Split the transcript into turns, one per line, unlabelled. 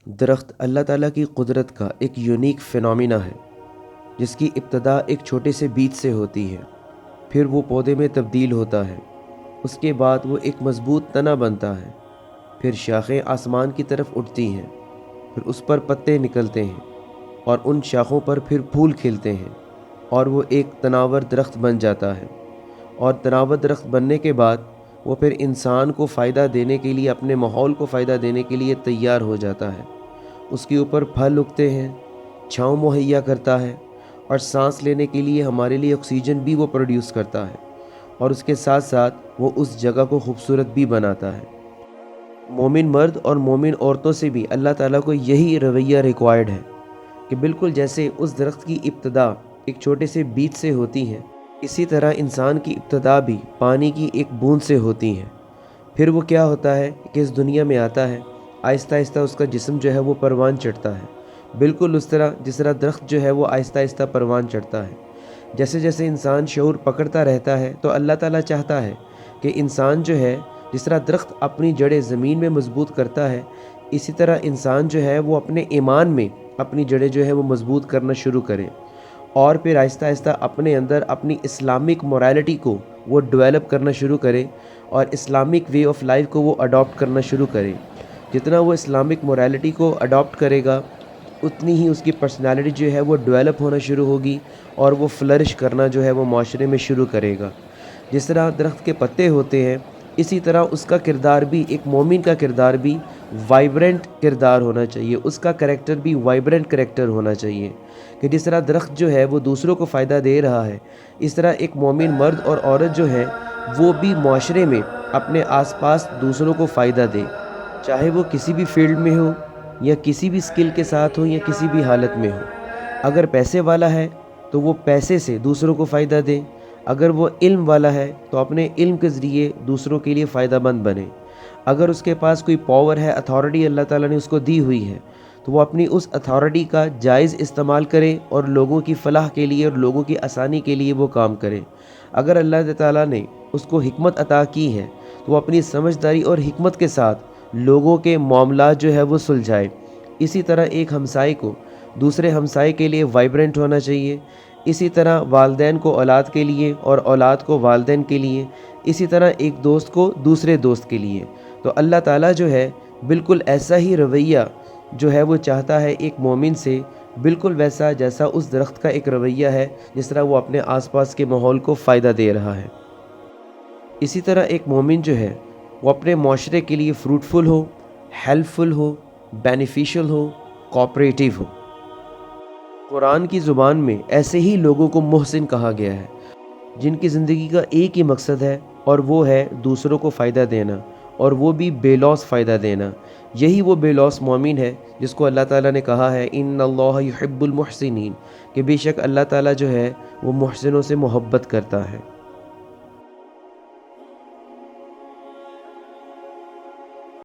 درخت اللہ تعالیٰ کی قدرت کا ایک یونیک فینومینا ہے، جس کی ابتدا ایک چھوٹے سے بیج سے ہوتی ہے، پھر وہ پودے میں تبدیل ہوتا ہے، اس کے بعد وہ ایک مضبوط تنا بنتا ہے، پھر شاخیں آسمان کی طرف اٹھتی ہیں، پھر اس پر پتے نکلتے ہیں اور ان شاخوں پر پھر پھول کھلتے ہیں اور وہ ایک تناور درخت بن جاتا ہے۔ اور تناور درخت بننے کے بعد وہ پھر انسان کو فائدہ دینے کے لیے، اپنے ماحول کو فائدہ دینے کے لیے تیار ہو جاتا ہے۔ اس کے اوپر پھل اگتے ہیں، چھاؤں مہیا کرتا ہے، اور سانس لینے کے لیے ہمارے لیے آکسیجن بھی وہ پروڈیوس کرتا ہے، اور اس کے ساتھ ساتھ وہ اس جگہ کو خوبصورت بھی بناتا ہے۔ مومن مرد اور مومن عورتوں سے بھی اللہ تعالیٰ کو یہی رویہ ریکوائرڈ ہے کہ بالکل جیسے اس درخت کی ابتدا ایک چھوٹے سے بیج سے ہوتی ہے، اسی طرح انسان کی ابتدا بھی پانی کی ایک بوند سے ہوتی ہے۔ پھر وہ کیا ہوتا ہے کہ اس دنیا میں آتا ہے، آہستہ آہستہ اس کا جسم جو ہے وہ پروان چڑھتا ہے، بالکل اس طرح جس طرح درخت جو ہے وہ آہستہ آہستہ پروان چڑھتا ہے۔ جیسے جیسے انسان شعور پکڑتا رہتا ہے تو اللہ تعالیٰ چاہتا ہے کہ انسان جو ہے، جس طرح درخت اپنی جڑیں زمین میں مضبوط کرتا ہے، اسی طرح انسان جو ہے وہ اپنے ایمان میں اپنی جڑیں جو ہے وہ مضبوط کرنا شروع کرے، اور پھر آہستہ آہستہ اپنے اندر اپنی اسلامک مورالٹی کو وہ ڈیولپ کرنا شروع کرے، اور اسلامک وے آف لائف کو وہ اڈاپٹ کرنا شروع کرے۔ جتنا وہ اسلامک مورالٹی کو اڈاپٹ کرے گا، اتنی ہی اس کی پرسنالٹی جو ہے وہ ڈیولپ ہونا شروع ہوگی، اور وہ فلرش کرنا جو ہے وہ معاشرے میں شروع کرے گا۔ جس طرح درخت کے پتے ہوتے ہیں، اسی طرح اس کا کردار بھی، ایک مومن کا کردار بھی وائبرنٹ کردار ہونا چاہیے، اس کا کریکٹر بھی وائبرنٹ کریکٹر ہونا چاہیے، کہ جس طرح درخت جو ہے وہ دوسروں کو فائدہ دے رہا ہے، اس طرح ایک مومن مرد اور عورت جو ہے وہ بھی معاشرے میں اپنے آس پاس دوسروں کو فائدہ دے، چاہے وہ کسی بھی فیلڈ میں ہو، یا کسی بھی سکل کے ساتھ ہو، یا کسی بھی حالت میں ہو۔ اگر پیسے والا ہے تو وہ پیسے سے دوسروں کو فائدہ دے، اگر وہ علم والا ہے تو اپنے علم کے ذریعے دوسروں کے لیے فائدہ مند بنے، اگر اس کے پاس کوئی پاور ہے، اتھارٹی اللہ تعالیٰ نے اس کو دی ہوئی ہے، تو وہ اپنی اس اتھارٹی کا جائز استعمال کرے اور لوگوں کی فلاح کے لیے اور لوگوں کی آسانی کے لیے وہ کام کرے۔ اگر اللہ تعالیٰ نے اس کو حکمت عطا کی ہے تو وہ اپنی سمجھداری اور حکمت کے ساتھ لوگوں کے معاملات جو ہے وہ سلجھائے۔ اسی طرح ایک ہمسائے کو دوسرے ہمسائے کے لیے وائبرنٹ ہونا چاہیے، اسی طرح والدین کو اولاد کے لیے اور اولاد کو والدین کے لیے، اسی طرح ایک دوست کو دوسرے دوست کے لیے۔ تو اللہ تعالیٰ جو ہے بالکل ایسا ہی رویہ جو ہے وہ چاہتا ہے ایک مومن سے، بالکل ویسا جیسا اس درخت کا ایک رویہ ہے، جس طرح وہ اپنے آس پاس کے ماحول کو فائدہ دے رہا ہے۔ اسی طرح ایک مومن جو ہے وہ اپنے معاشرے کے لیے فروٹفل ہو، ہیلپ فل ہو، بینیفیشل ہو، کوآپریٹیو ہو۔ قرآن کی زبان میں ایسے ہی لوگوں کو محسن کہا گیا ہے، جن کی زندگی کا ایک ہی مقصد ہے، اور وہ ہے دوسروں کو فائدہ دینا، اور وہ بھی بے لوث فائدہ دینا۔ یہی وہ بے لوث مومن ہے جس کو اللہ تعالیٰ نے کہا ہے ان اللہ یحب المحسنین، کہ بے شک اللہ تعالیٰ جو ہے وہ محسنوں سے محبت کرتا ہے۔